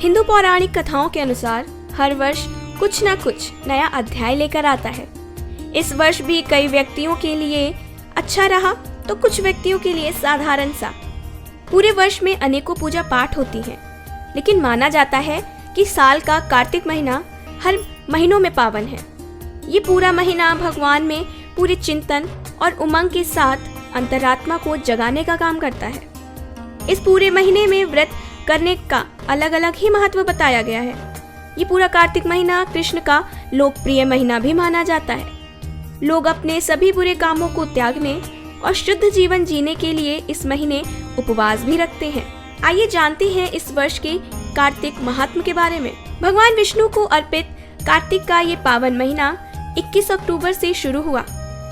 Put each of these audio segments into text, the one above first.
हिंदू पौराणिक कथाओं के अनुसार हर वर्ष कुछ न कुछ नया अध्याय लेकर आता है। इस वर्ष भी कई व्यक्तियों के लिए अच्छा रहा तो कुछ व्यक्तियों के लिए साधारण सा। पूरे वर्ष में अनेकों पूजा पाठ होती हैं, लेकिन माना जाता है कि साल का कार्तिक महीना हर महीनों में पावन है। ये पूरा महीना भगवान में पूरे चिंतन और उमंग के साथ अंतरात्मा को जगाने का काम करता है। इस पूरे महीने में व्रत करने का अलग अलग ही महत्व बताया गया है। ये पूरा कार्तिक महीना कृष्ण का लोकप्रिय महीना भी माना जाता है। लोग अपने सभी बुरे कामों को त्यागने और शुद्ध जीवन जीने के लिए इस महीने उपवास भी रखते हैं। आइए जानते हैं इस वर्ष के कार्तिक महात्म के बारे में। भगवान विष्णु को अर्पित कार्तिक का ये पावन महीना 21 अक्टूबर से शुरू हुआ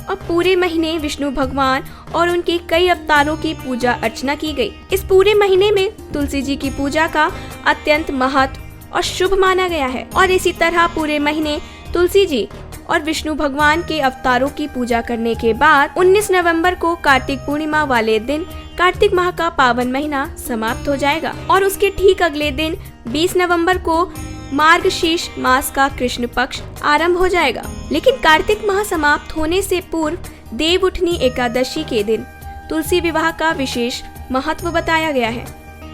और पूरे महीने विष्णु भगवान और उनके कई अवतारों की पूजा अर्चना की गई। इस पूरे महीने में तुलसी जी की पूजा का अत्यंत महत्व और शुभ माना गया है और इसी तरह पूरे महीने तुलसी जी और विष्णु भगवान के अवतारों की पूजा करने के बाद 19 नवंबर को कार्तिक पूर्णिमा वाले दिन कार्तिक माह का पावन महीना समाप्त हो जाएगा और उसके ठीक अगले दिन 20 नवंबर को मार्गशीर्ष मास का कृष्ण पक्ष आरंभ हो जाएगा। लेकिन कार्तिक माह समाप्त होने से पूर्व देवउठनी एकादशी के दिन तुलसी विवाह का विशेष महत्व बताया गया है,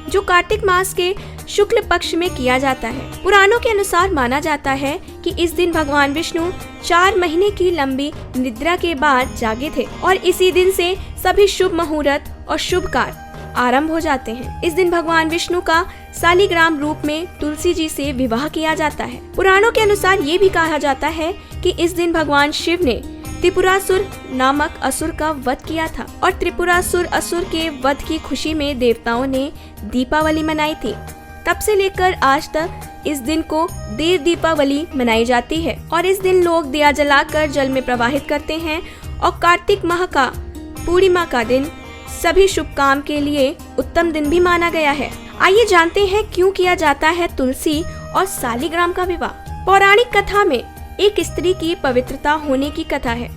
जो कार्तिक मास के शुक्ल पक्ष में किया जाता है। पुराणों के अनुसार माना जाता है कि इस दिन भगवान विष्णु 4 महीने की लंबी निद्रा के बाद जागे थे और इसी दिन से सभी शुभ मुहूर्त और शुभ कार्य आरंभ हो जाते हैं। इस दिन भगवान विष्णु का शालिग्राम रूप में तुलसी जी से विवाह किया जाता है। पुराणों के अनुसार ये भी कहा जाता है कि इस दिन भगवान शिव ने त्रिपुरासुर नामक असुर का वध किया था और त्रिपुरासुर असुर के वध की खुशी में देवताओं ने दीपावली मनाई थी। तब से लेकर आज तक इस दिन को देव दीपावली मनाई जाती है और इस दिन लोग दिया जलाकर जल में प्रवाहित करते हैं और कार्तिक माह का पूर्णिमा का दिन सभी शुभ काम के लिए उत्तम दिन भी माना गया है। आइए जानते हैं क्यों किया जाता है तुलसी और शालिग्राम का विवाह। पौराणिक कथा में एक स्त्री की पवित्रता होने की कथा है।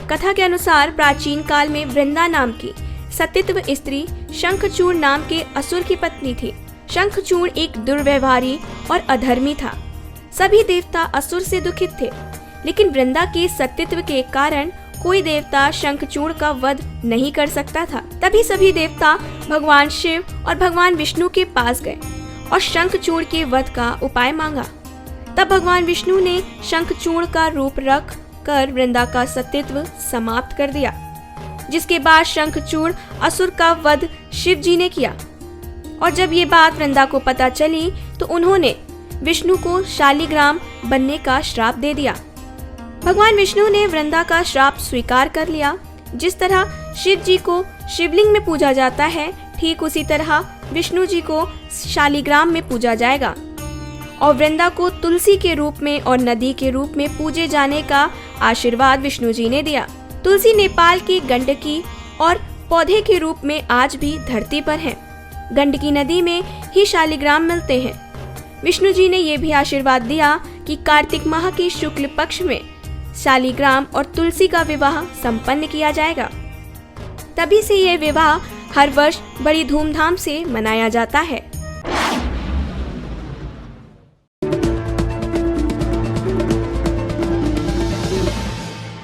कथा के अनुसार प्राचीन काल में वृंदा नाम की सतीत्व स्त्री शंखचूड़ नाम के असुर की पत्नी थी। शंखचूड़ एक दुर्व्यवहारी और अधर्मी था। सभी देवता असुर से दुखित थे, लेकिन वृंदा के सतीत्व के कारण कोई देवता शंखचूड़ का वध नहीं कर सकता था। तभी सभी देवता भगवान शिव और भगवान विष्णु के पास गए और शंखचूड़ के वध का उपाय मांगा। तब भगवान विष्णु ने शंखचूड़ का रूप रख कर वृंदा का सतीत्व समाप्त कर दिया, जिसके बाद शंखचूड़ असुर का वध शिव जी ने किया। और जब ये बात वृंदा को पता चली तो उन्होंने विष्णु को शालिग्राम बनने का श्राप दे दिया। भगवान विष्णु ने वृंदा का श्राप स्वीकार कर लिया। जिस तरह शिव जी को शिवलिंग में पूजा जाता है, ठीक उसी तरह विष्णु जी को शालिग्राम में पूजा जाएगा और वृंदा को तुलसी के रूप में और नदी के रूप में पूजे जाने का आशीर्वाद विष्णु जी ने दिया। तुलसी नेपाल की गंडकी और पौधे के रूप में आज भी धरती पर है। गंडकी नदी में ही शालिग्राम मिलते हैं। विष्णु जी ने यह भी आशीर्वाद दिया कि कार्तिक माह के शुक्ल पक्ष में शालिग्राम और तुलसी का विवाह संपन्न किया जाएगा। तभी से यह विवाह हर वर्ष बड़ी धूमधाम से मनाया जाता है।